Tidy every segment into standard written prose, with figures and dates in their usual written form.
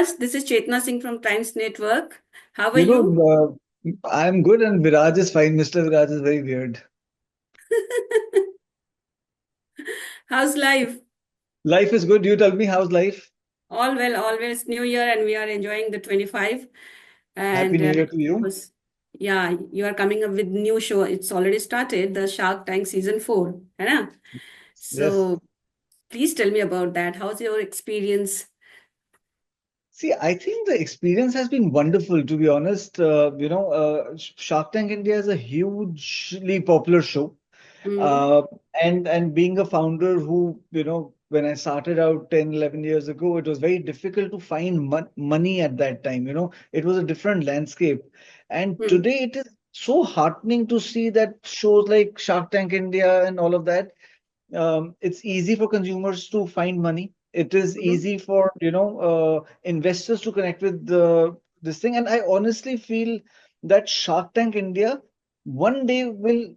Viraj. This is Chetna Singh from Times Network. How are You you? know, I'm good and Viraj is fine. Mr. Viraj is very weird. How's life? Life is good. You tell me, how's life? All well, always New Year, and we are enjoying the 25. Happy And New Year to of you. course, yeah, you are coming up with new show. It's already started, the Shark Tank season 4. है ना? Yes. So please tell me about that. How's your experience? See, I think the experience has been wonderful, to be honest. Shark Tank India is a hugely popular show. Hmm. Uh, and being a founder who, when I started out 10, 11 years ago, it was very difficult to find money at that time. It was a different landscape. And Hmm. today it is so heartening to see that shows like Shark Tank India and all of that, it's easy for consumers to find money. It is Hmm. easy for investors to connect with this thing. And I honestly feel that Shark Tank India one day will,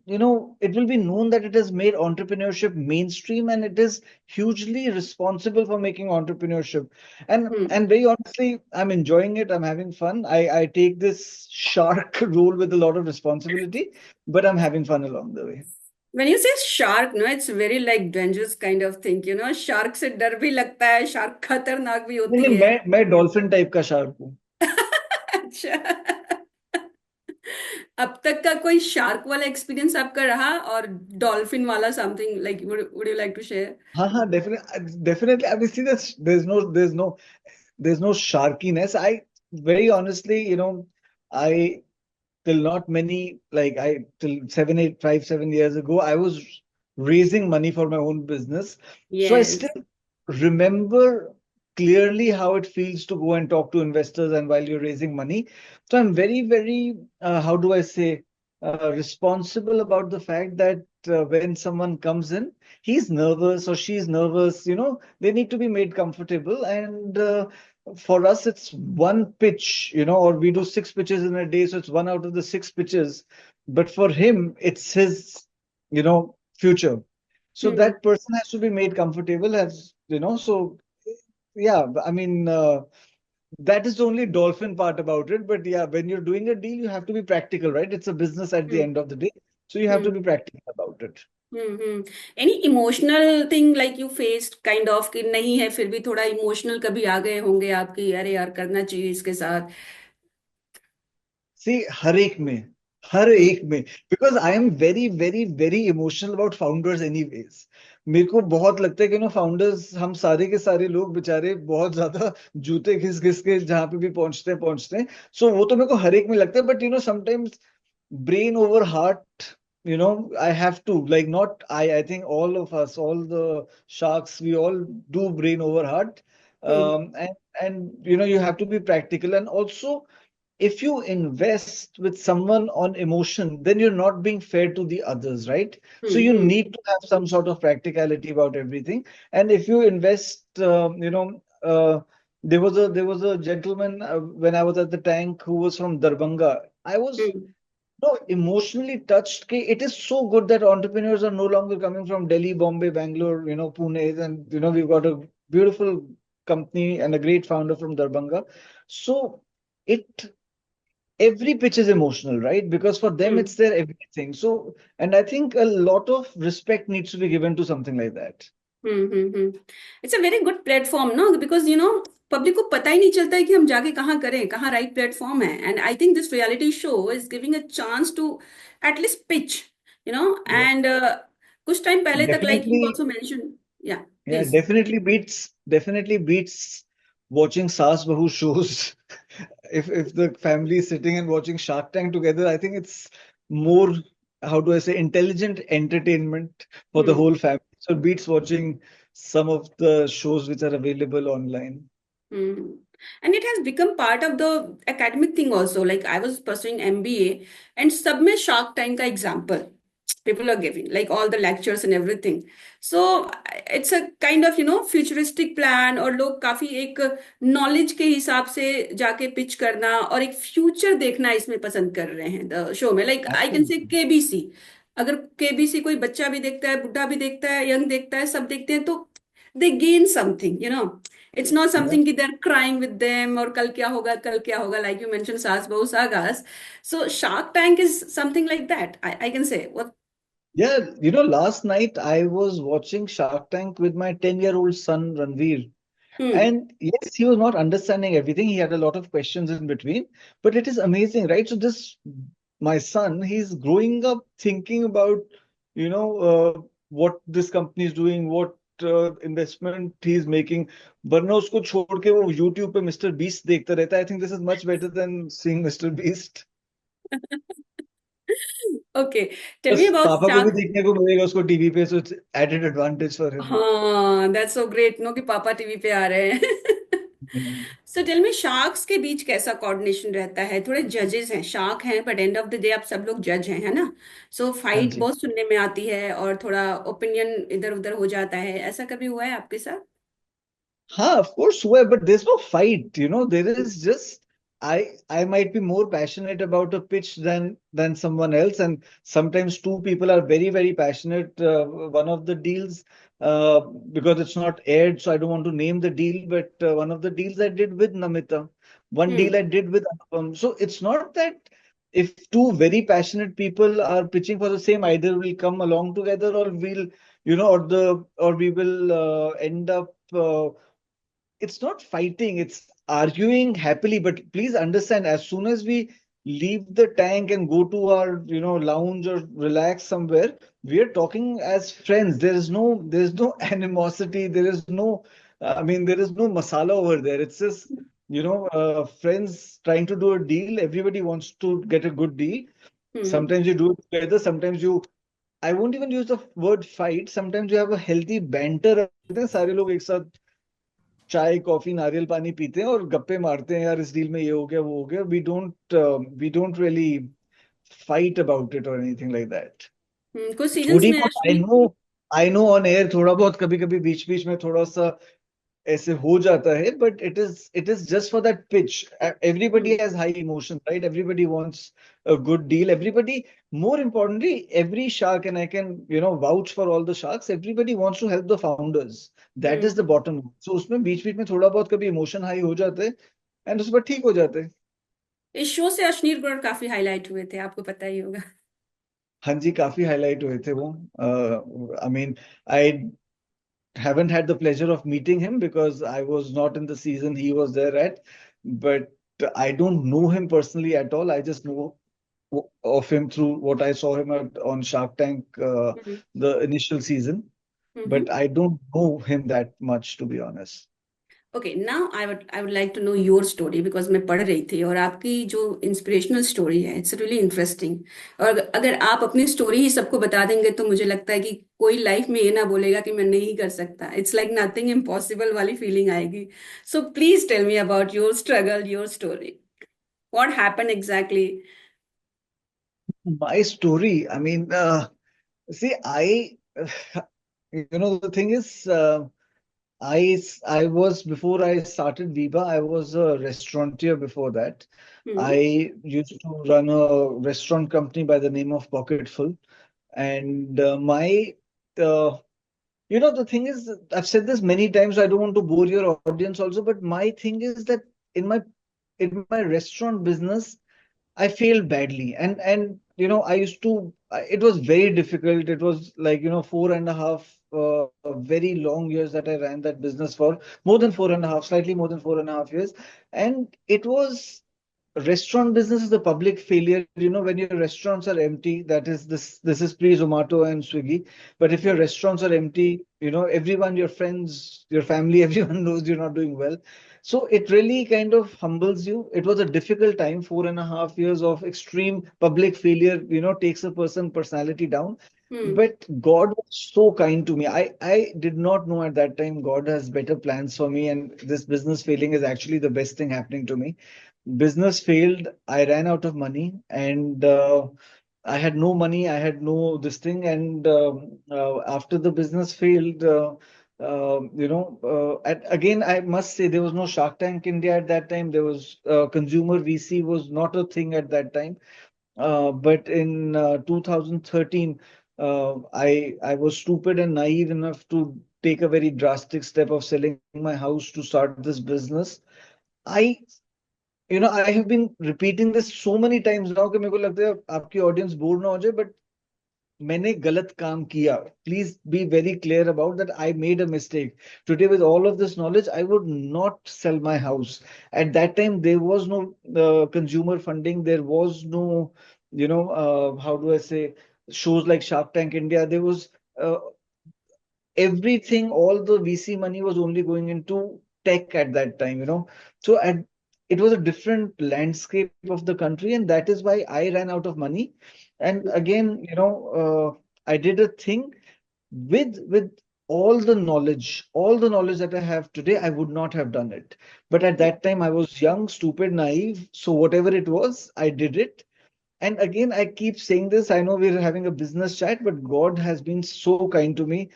it will be known that it has made entrepreneurship mainstream and it is hugely responsible for making entrepreneurship. Hmm. And very honestly, I'm enjoying it. I'm having fun. I take this shark role with a lot of responsibility, but I'm having fun along the way. When you say shark, no, it's very like dangerous kind of thing. Shark से डर भी लगता है, shark खतरनाक भी नहीं होती नहीं, है. मैं डॉल्फिन टाइप का शार्क हूँ। अच्छा. अब तक का कोई शार्क वाला एक्सपीरियंस आपका रहा और डॉल्फिन वाला something like would you like to share? हाँ हाँ, definitely. I mean, see, there's no sharkiness. I very honestly, I till not many like I till 7 8 5 7 years ago, I was raising money for my own business. So I Yes. still remember clearly how it feels to go and talk to investors and while you're raising money. So I'm very, very, how do I say, responsible about the fact that when someone comes in, he's nervous or she's nervous, they need to be made comfortable. And for us, it's one pitch, or we do 6 pitches in a day. So it's one out of the 6 pitches. But for him, it's his, future. So Hmm. that person has to be made comfortable as, so yeah, I mean, that is the only dolphin part about it. But yeah, when you're doing a deal, you have to be practical, right? It's a business at the Hmm. end of the day. So you have to Hmm. be practical about it. Hmm. Any emotional thing like you faced kind of कि नहीं है फिर भी थोड़ा emotional कभी आ गए होंगे आपकी, अरे यार करना चाहिए इसके साथ. See, हर एक में, because I am very, very, very emotional about founders anyways. मेरे को बहुत लगता है कि फाउंडर्स हम सारे के सारे लोग बेचारे बहुत ज्यादा जूते घिस घिस के जहां पे भी पहुंचते हैं. सो वो तो मेरे को हर एक में लगता है, but sometimes brain over heart, I have to, like, not I think all of us, all the sharks, we all do brain over heart. Hmm. And you have to be practical. And also, if you invest with someone on emotion, then you're not being fair to the others, right? So Hmm. you Hmm. need to have some sort of practicality about everything. And if you invest, there was a gentleman when I was at the tank who was from Darbhanga. I was Hmm. no emotionally touched. It is so good that entrepreneurs are no longer coming from Delhi, Bombay, Bangalore, Pune, and we've got a beautiful company and a great founder from Darbhanga. So it every pitch is emotional, right? Because for them, Hmm. it's their everything. So, and I think a lot of respect needs to be given to something like that. Hmm. It's a very good platform no because public को पता ही नहीं चलता है कि हम जाके कहाँ करें, कहाँ राइट प्लेटफॉर्म है. And I think this reality show is giving a chance to at least pitch. Yeah, and कुछ टाइम पहले तक like you definitely. Also mention. या Yeah, please. definitely beats watching Saas Bahu shows. If the family is sitting and watching Shark Tank together, I think it's more, how do I say, intelligent entertainment for the hmm. whole family. So it beats watching some of the shows which are available online. Hmm. And it has become part of the academic thing also. Like I was pursuing MBA and सब में Shark Tank का example people are giving, like all the lectures and everything. So it's a kind of futuristic plan और लोग काफी एक knowledge के हिसाब से जाके pitch करना और एक future देखना इसमें पसंद कर रहे हैं द शो में. Like I can say Absolutely. KBC. अगर KBC कोई बच्चा भी देखता है, बुढ़ा भी देखता है, यंग देखता है, सब देखते हैं तो they gain something. It's not Yeah. something that they're crying with them or kal kya hoga, like you mentioned, saas bahu sagas. So Shark Tank is something like that. I can say. What? Yeah, last night I was watching Shark Tank with my 10-year-old son Ranveer. Hmm. And yes, he was not understanding everything. He had a lot of questions in between, but it is amazing, right? So this, my son, he's growing up thinking about, what this company is doing, what investment he's making. वरना उसको छोड़ के वो YouTube पे Mr. Beast देखता रहता है. I think this is much better than seeing Mr. Beast. Okay. Tell me बस about पापा को भी Shark. देखने को मिलेगा उसको टीवी पे, so it's added advantage for him. हाँ, that's so great, नो कि पापा टीवी पे आ रहे हैं. हम्म, सो टेल मी, शार्क्स के बीच कैसा कोऑर्डिनेशन रहता है? थोड़े जजेस हैं, शार्क हैं, but end of the day आप सब लोग जज हैं, है ना? सो हाँ फाइट जी. बहुत सुनने में आती है और थोड़ा ओपिनियन इधर उधर हो जाता है. ऐसा कभी हुआ है आपके साथ? Huh, of course, where, but there's no fight, there is just I might be more passionate about a pitch than someone else, and sometimes two people are very, very passionate. One of the deals, uh, because it's not aired, so I don't want to name the deal, but one of the deals I did with Namita, one deal hmm. I did with Anupam. So it's not that if two very passionate people are pitching for the same, either we'll come along together or we'll, or we will end up. It's not fighting, it's arguing happily. But please understand, as soon as we leave the tank and go to our, lounge or relax somewhere, we are talking as friends. There is no animosity. There is no, I mean, there is no masala over there. It's just, friends trying to do a deal. Everybody wants to get a good deal. Hmm. Sometimes you do it together. Sometimes I won't even use the word fight. Sometimes you have a healthy banter. सारे लोग एक साथ चाय coffee नारियल पानी पीते हैं और गप्पे मारते हैं, यार इस डील में ये हो गया वो हो गया. We don't really fight about it और एनीथिंग लाइक दैट. कुछ सीजन्स थोड़ी में बहुत actually. I know on air थोड़ा बहुत कभी कभी बीच बीच में थोड़ा सा ऐसे हो जाता है, but it is just for that pitch. Everybody has high emotion, right? Everybody wants a good deal. Everybody, more importantly, every shark, and I can, vouch for all the sharks, everybody wants to help the founders. That is the hmm. bottom line. So उसमें बीच बीच में थोड़ा बहुत कभी emotion high हो जाते हैं, and उस पर ठीक हो जाते हैं. इस शो से अश्नीर गौर काफी हाईलाइट हुए थे, आपको पता ही होगा. हाँ जी, काफी हाईलाइट हुए थे वो. I mean, I haven't had the pleasure of meeting him because I was not in the season he was there at, but I don't know him personally at all. I just know of him through what I saw him on Shark Tank, hmm. the initial season, hmm. but I don't know him that much, to be honest. Okay, now I would like to know your story, because मैं पढ़ रही थी और आपकी जो inspirational story है, it's really interesting. और अगर आप अपनी स्टोरी ही सबको बता देंगे तो मुझे लगता है कि कोई लाइफ में ये ना बोलेगा कि मैं नहीं कर सकता. इट्स लाइक नथिंग इम्पॉसिबल वाली फीलिंग आएगी. So please tell me about your struggle, your story. What happened exactly? My story, I mean, see, the thing is, I was, before I started Viva, I was a restaurateur before that. Hmm. I used to run a restaurant company by the name of Pocketful. And uh, the thing is, I've said this many times, so I don't want to bore your audience also, but my thing is that in my in my restaurant business, I failed badly. And I used to, it was very difficult. It was like, 4.5 very long years that I ran that business for, more than 4.5, slightly more than 4.5 years. And it was, restaurant business is a public failure. When your restaurants are empty, that is, this is pre-Zomato and Swiggy. But if your restaurants are empty, everyone, your friends, your family, everyone knows you're not doing well. So it really kind of humbles you. It was a difficult time. 4.5 years of extreme public failure, takes a person personality down. Hmm. But God was so kind to me. I did not know at that time God has better plans for me, and this business failing is actually the best thing happening to me. Business failed. I ran out of money, and I had no money. I had no this thing. And after the business failed, again, I must say there was no Shark Tank India at that time. There was consumer VC was not a thing at that time. But in 2013, I was stupid and naive enough to take a very drastic step of selling my house to start this business. I I have been repeating this so many times now कि मेरे को लगता है आपकी audience bore ना हो जाए, but मैंने गलत काम किया. Please be very clear about that. I made a mistake. Today, with all of this knowledge, I would not sell my house. At that time, there was no consumer funding. There was no, how do I say, shows like Shark Tank India. There was uh, everything, all the VC money was only going into tech at that time. So it was a different landscape of the country, and that is why I ran out of money. And again, I did a thing with all the knowledge that I have today, I would not have done it. But at that time, I was young, stupid, naive. So whatever it was, I did it. And again, I keep saying this. I know we're having a business chat, but God has been so kind to me.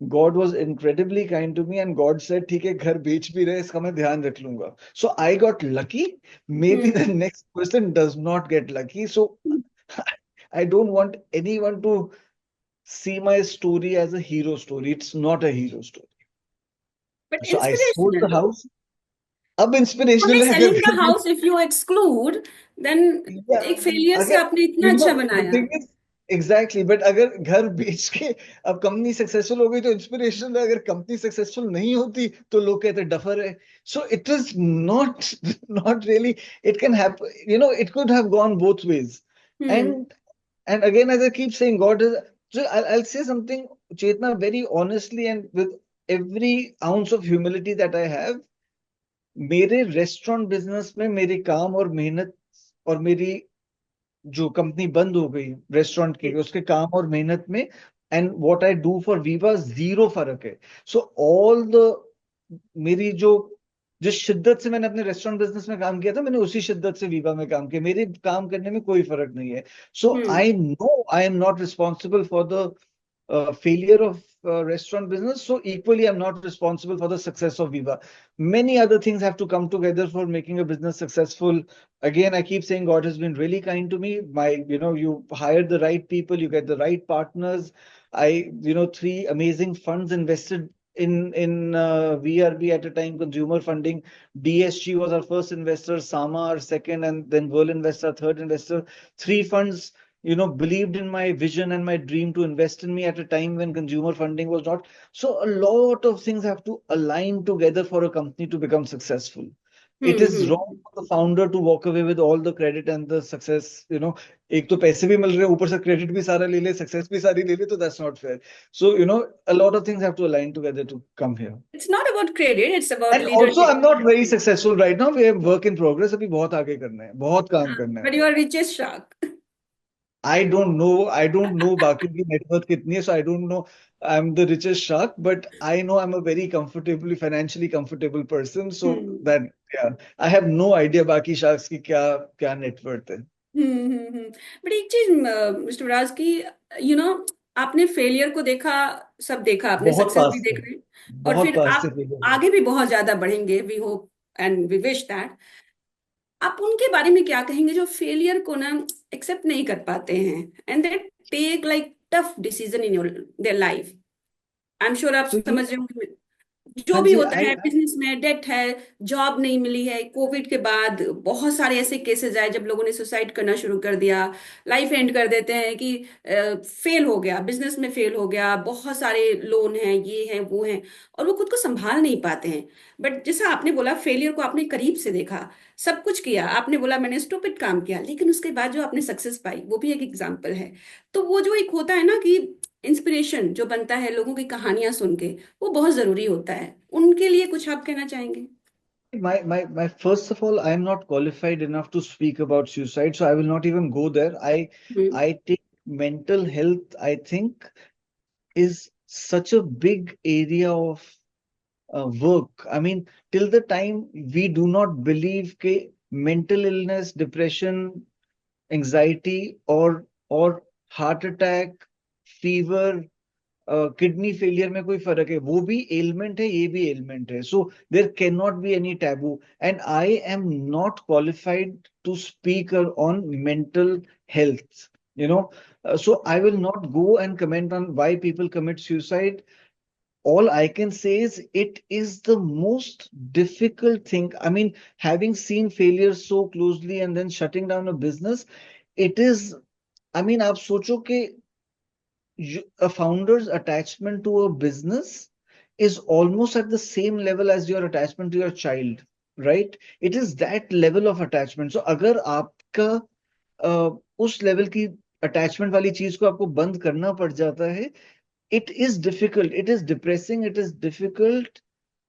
God was incredibly kind to me, and God said, "ठीक है, घर बेच भी रहे, इसका मैं ध्यान रख लूंगा." So I got lucky. Maybe the Hmm. next person does not get lucky. So I don't want anyone to see my story as a hero story. It's not a hero story. But So I sold the inspirational though. house. अब Only inspirational है अगर selling the घर house if you exclude, then या एक failure से अगर आपने इतना अच्छा द बनाया. थिंग इज एग्जैक्टली, बट अगर घर बेच के अब कंपनी सक्सेसफुल हो गई तो इंस्पिरेशनल है. अगर कंपनी सक्सेसफुल नहीं होती तो लोग कहते डफर है. So it is not not really. It can happen, it could have gone both ways. Hmm. And again, as I keep saying, God is. So I'll say something, Chetna, very honestly and with every ounce of humility that I have. मेरे restaurant business में मेरे काम और मेहनत और मेरी जो company बंद हो गई रेस्टोरेंट के, उसके काम और मेहनत में, and what I do for Viva, zero फर्क है. सो ऑल द मेरी जो जिस शिद्दत से मैंने अपने रेस्टोरेंट बिजनेस में काम किया था, मैंने उसी शिद्दत से वीवा में काम किया. मेरे काम करने में कोई फर्क नहीं है. सो Hmm. I know I am not responsible for the failure of restaurant business. So equally, I'm not responsible for the success of Viva. Many other things have to come together for making a business successful. Again, I keep saying God has been really kind to me. You hire the right people, you get the right partners. Three amazing funds invested in VRB at a time, consumer funding. DSG was our first investor, Sama our second, and then World Investor, third investor. Three funds believed in my vision and my dream to invest in me at a time when consumer funding was not. So a lot of things have to align together for a company to become successful. It Hmm. is Hmm. wrong for the founder to walk away with all the credit and the success. एक तो पैसे भी मिल रहे हैं, ऊपर से credit भी सारा ले ले, सक्सेस भी सारी ले ले, तो that's not fair. So a lot of things have to align together to come here. It's not about credit, it's about And also, leadership. I'm not very successful right now. We have work in progress. अभी बहुत आगे करना है, बहुत काम करना But है. you are richest shark. I don't know बाकियों की नेटवर्थ कितनी है, so I don't know I'm the richest shark, but I know I'm a very financially comfortable person, so Hmm. that, yeah, I have no idea बाकी sharks की क्या क्या net worth है. But एक चीज मिस्टर विराज की, यू नो आपने failure को देखा, सब देखा आपने, बहुत सक्सेस पास भी से देख रहे हैं, और बहुत फिर पास से आप फेलियर. आगे भी बहुत ज्यादा बढ़ेंगे, we hope and we wish that. आप उनके बारे में क्या कहेंगे जो फेलियर को ना एक्सेप्ट नहीं कर पाते हैं, and they take like tough decision in your their life. I am sure आप तो समझ रहे होंगे जो हाँ भी जी, होता है, बिजनेस में डेट है, जॉब नहीं मिली है, कोविड के बाद बहुत सारे ऐसे केसेस आए जब लोगों ने सुसाइड करना शुरू कर दिया, लाइफ एंड कर देते हैं कि फेल हो गया, बिजनेस में फेल हो गया, बहुत सारे लोन हैं, ये हैं वो हैं, और वो खुद को संभाल नहीं पाते हैं. बट जैसा आपने बोला, फेलियर को आपने करीब से देखा, सब कुछ किया, आपने बोला मैंने स्टूपिड काम किया, लेकिन उसके बाद जो आपने सक्सेस पाई वो भी एक एग्जाम्पल है. तो वो जो एक होता है ना कि इंस्पिरेशन जो बनता है लोगों की कहानियां सुन के, वो बहुत जरूरी होता है. उनके लिए कुछ आप कहना चाहेंगे? my first of all, I am not qualified enough to speak about suicide, so I will not even go there. Hmm. I take mental health, I think, is such a big area of work. I mean, till the time we do not believe that mental illness, depression, anxiety, or heart attack, fever, kidney failure में कोई फर्क है, वो भी element है, ये भी element है. So there can not be any taboo, and I am not qualified to speak on mental health. So I will not go and comment on why people commit suicide. all I can say is it is the most difficult thing. I mean, having seen failure so closely and then shutting down a business, it is, I mean, आप सोचो कि a founder's attachment to a business is almost at the same level as your attachment to your child, right? It is that level of attachment. So अगर आपका उस level की attachment वाली चीज को आपको बंद करना पड़ जाता है, it is difficult, it is depressing, it is difficult,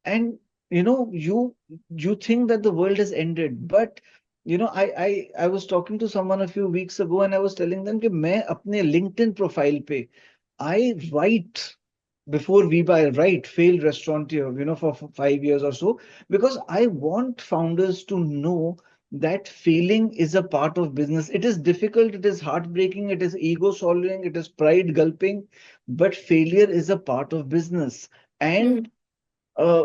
and you think that the world has ended. But I was talking to someone a few weeks ago and I was telling them कि मैं अपने LinkedIn profile पे I write before Viva, I write failed restaurateur, for 5 years or so, because I want founders to know that failing is a part of business. It is difficult, it is heartbreaking, it is ego swallowing, it is pride gulping, but failure is a part of business. Hmm. And uh,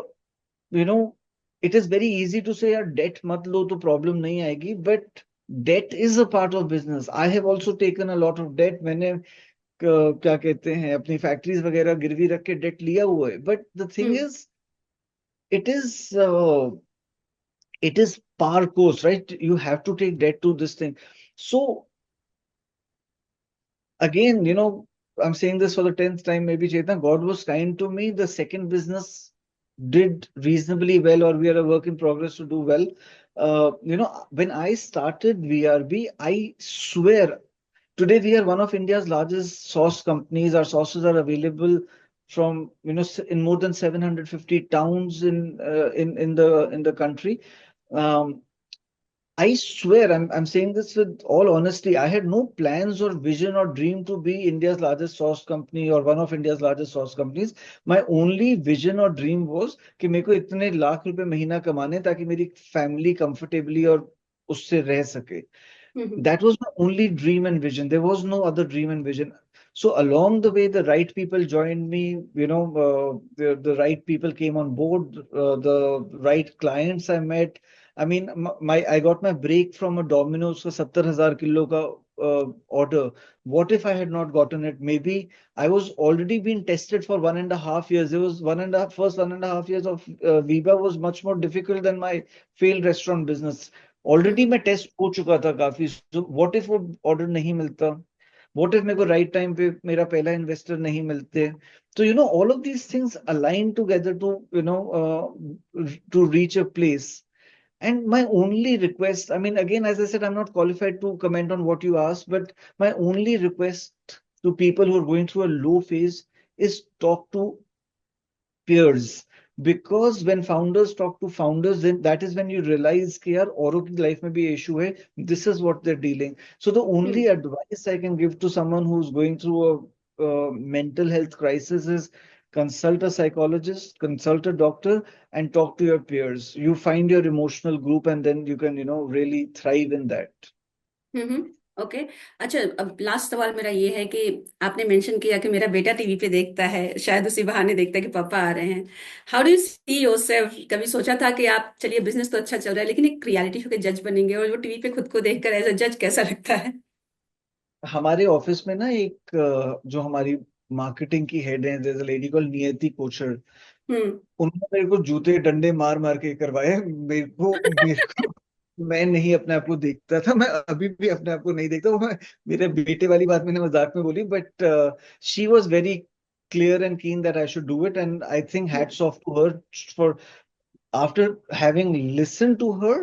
you know, it is very easy to say, यार debt मत लो तो problem नहीं आएगी, but debt is a part of business. I have also taken a lot of debt. मैंने क्या कहते हैं अपनी फैक्ट्रीज वगैरह गिरवी रख के डेट लिया हुआ है, but the thing Hmm. Is it is uh, it is par course, right? You have to take debt to this thing. So again, I'm saying this for the 10th time, maybe, Chetan, God was kind to me. The second business did reasonably well, or we are a work in progress to do well. When I started VRB, I swear, today we are one of India's largest sauce companies. Our sauces are available from, in more than 750 towns in the country. Um, I swear, I'm saying this with all honesty. I had no plans or vision or dream to be India's largest sauce company or one of India's largest sauce companies. My only vision or dream was कि मेरे को इतने लाख रुपए महीना कमाने ताकि मेरी family comfortably और उससे रह सके. Hmm. That was my only dream and vision. There was no other dream and vision. So along the way, the right people joined me. The right people came on board. The right clients I met. I mean, my I got my break from a Domino's for 70,000 kilo ka order. What if I had not gotten it? Maybe I was already being tested for 1.5 years. It was 1.5 years of Viva was much more difficult than my failed restaurant business. Already Hmm. मैं test हो चुका था काफी. So what if वो order नहीं मिलता, what if मेरे को राइट टाइम पे मेरा पहला इन्वेस्टर नहीं मिलते. तो all of these things align together to reach a place. And my only request, I mean, again, as I said, I'm not qualified to comment on what you asked, but my only request to people who are going through a low phase is talk to peers, because when founders talk to founders, then that is when you realize कि यार औरों की life में भी issue है. This is what they're dealing. So the only Hmm. advice I can give to someone who's going through a mental health crisis is consult a psychologist, consult a doctor, and talk to your peers. You find your emotional group, and then you can really thrive in that. Hmm. Okay. अच्छा, अब last सवाल मेरा ये है कि आपने mention किया कि मेरा बेटा टीवी पे देखता है, शायद उसी बहाने देखता है कि पापा आ रहे हैं. How do you see yourself? कभी सोचा था कि आप, चलिए बिजनेस तो अच्छा चल रहा है लेकिन एक रियलिटी शो के जज बनेंगे, और वो टीवी पे खुद को देखकर एज अ जज कैसा लगता है? हमारे ऑफिस में ना एक जो हमारी मार्केटिंग की हेड है, there's a lady called नियति कोचर. हम्म. उन्होंने मेरे को जूते डंडे मार मार के करवाए. मेरे को मैं नहीं अपने आप को देखता था. मैं अभी भी अपने आप को नहीं देखता. वो मेरे बेटे वाली बात मैंने मजाक में बोली, but she was very clear and keen that I should do it, and I think hats off to her for after having listened to her.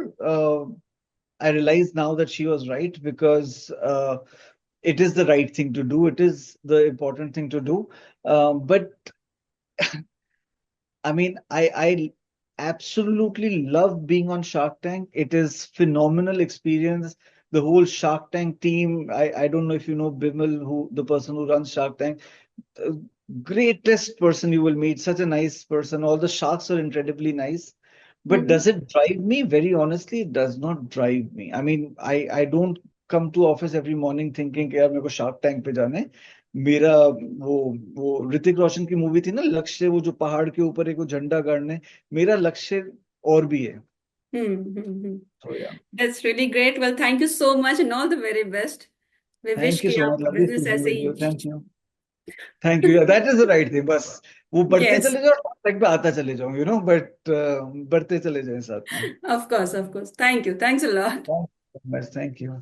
I realize now that she was right, because it is the right thing to do. It is the important thing to do. But I mean, I absolutely love being on Shark Tank. It is phenomenal experience. The whole Shark Tank team. I don't know if you know Bimal, who the person who runs Shark Tank. The greatest person you will meet. Such a nice person. All the sharks are incredibly nice. But hmm. does it drive me? Very honestly, it does not drive me. I mean, I don't come to office every morning thinking कि यार मेरे को Shark Tank पे जाना है. मेरा वो ऋतिक रोशन की मूवी थी ना लक्ष्य, वो जो पहाड़ के ऊपर एक वो झंडा गाड़ने, मेरा लक्ष्य और भी है. हम्म. तो या that's really great. Well, thank you so much and all the very best. We wish thank you कि सो मच. आपका लवली बिजनेस स्पीकिंग ऐसे विद ही you. Thank you. Thank you, that is the right thing. बस वो बढ़ते Yes, चले जाओ, track पे आता चले जाओ, बट बढ़ते चले जाए साथ में। of course, of course. Thank you. Thanks a lot. Thank you.